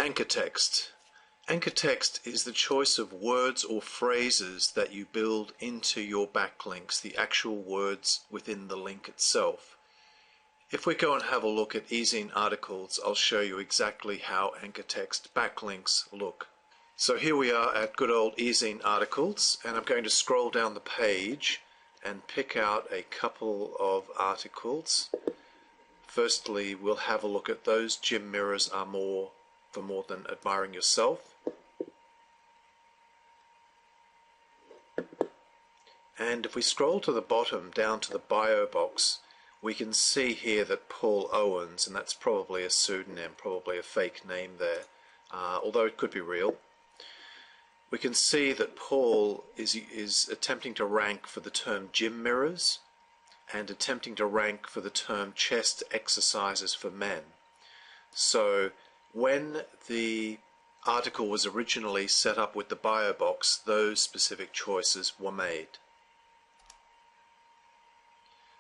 Anchor text. Anchor text is the choice of words or phrases that you build into your backlinks, the actual words within the link itself. If we go and have a look at ezine articles, I'll show you exactly how anchor text backlinks look. So here we are at good old ezine articles, and I'm going to scroll down the page and pick out a couple of articles. Firstly, we'll have a look at those gym mirrors are more for more than admiring yourself. And if we scroll to the bottom down to the bio box, we can see here that Paul Owens, and that's probably a pseudonym, probably a fake name there, although it could be real. We can see that Paul is attempting to rank for the term gym mirrors and attempting to rank for the term chest exercises for men. So when the article was originally set up with the bio box, those specific choices were made.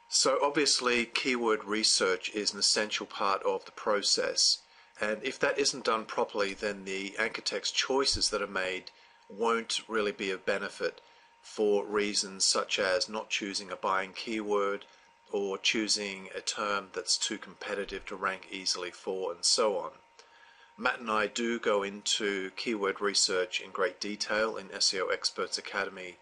So obviously keyword research is an essential part of the process, and if that isn't done properly, then the anchor text choices that are made won't really be of benefit for reasons such as not choosing a buying keyword or choosing a term that's too competitive to rank easily for, and so on. Matt and I do go into keyword research in great detail in SEO Experts Academy,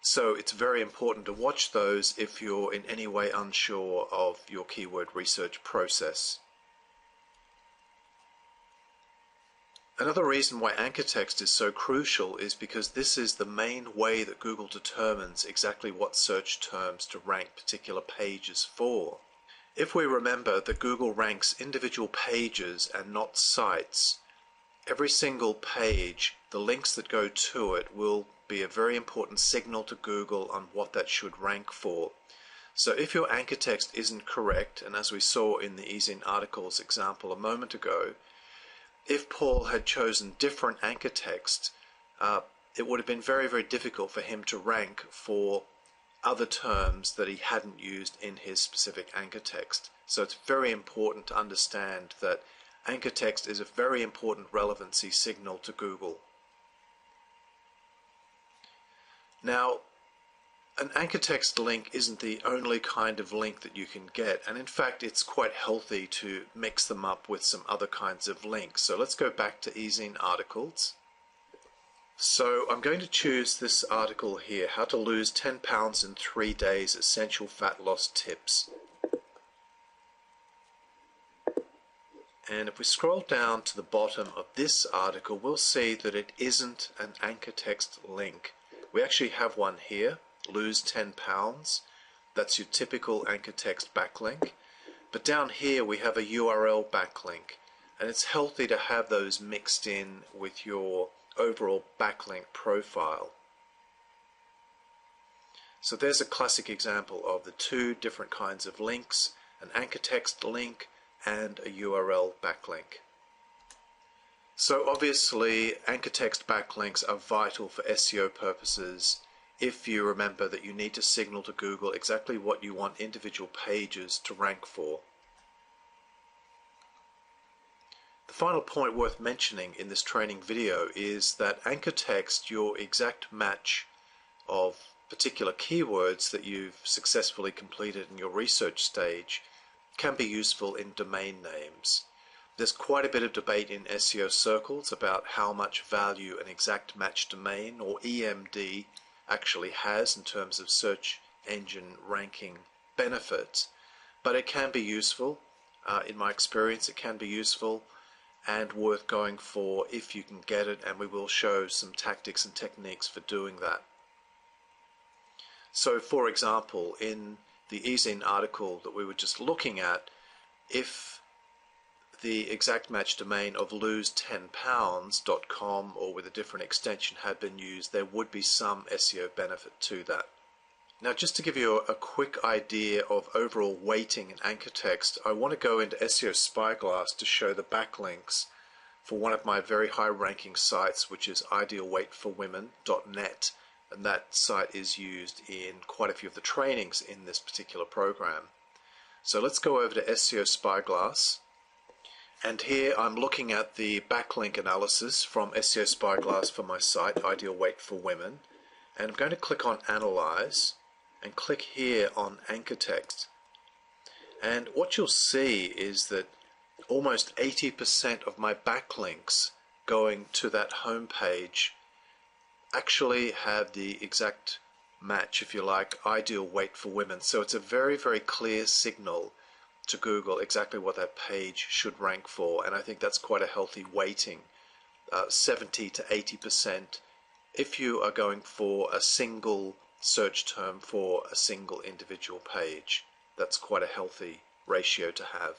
so it's very important to watch those if you're in any way unsure of your keyword research process. Another reason why anchor text is so crucial is because this is the main way that Google determines exactly what search terms to rank particular pages for. If we remember that Google ranks individual pages and not sites, every single page, the links that go to it will be a very important signal to Google on what that should rank for. So if your anchor text isn't correct, and as we saw in the ezine articles example a moment ago, if Paul had chosen different anchor text, it would have been very, very difficult for him to rank for other terms that he hadn't used in his specific anchor text. So it's very important to understand that anchor text is a very important relevancy signal to Google. Now, an anchor text link isn't the only kind of link that you can get, and in fact it's quite healthy to mix them up with some other kinds of links. So let's go back to ezine articles. So I'm going to choose this article here, How to Lose 10 Pounds in 3 Days, Essential Fat Loss Tips. And if we scroll down to the bottom of this article, we'll see that it isn't an anchor text link. We actually have one here. Lose 10 pounds. That's your typical anchor text backlink. But down here we have a URL backlink, and it's healthy to have those mixed in with your overall backlink profile. So there's a classic example of the two different kinds of links, an anchor text link and a URL backlink. So obviously anchor text backlinks are vital for SEO purposes if you remember that you need to signal to Google exactly what you want individual pages to rank for. The final point worth mentioning in this training video is that anchor text, your exact match of particular keywords that you've successfully completed in your research stage, can be useful in domain names. There's quite a bit of debate in SEO circles about how much value an exact match domain, or EMD, actually has in terms of search engine ranking benefits, but it can be useful. In my experience, it can be useful and worth going for if you can get it, and we will show some tactics and techniques for doing that. So for example, in the ezine article that we were just looking at, if the exact match domain of lose10pounds.com or with a different extension had been used, there would be some SEO benefit to that. Now, just to give you a quick idea of overall weighting in anchor text, I want to go into SEO Spyglass to show the backlinks for one of my very high ranking sites, which is idealweightforwomen.net, and that site is used in quite a few of the trainings in this particular program. So let's go over to SEO Spyglass. And here I'm looking at the backlink analysis from SEO Spyglass for my site, Ideal Weight for Women. And I'm going to click on Analyze and click here on Anchor Text. And what you'll see is that almost 80% of my backlinks going to that home page actually have the exact match, if you like, Ideal Weight for Women. So it's a very, very clear signal to Google exactly what that page should rank for, and I think that's quite a healthy weighting, 70 to 80% if you are going for a single search term for a single individual page. That's quite a healthy ratio to have.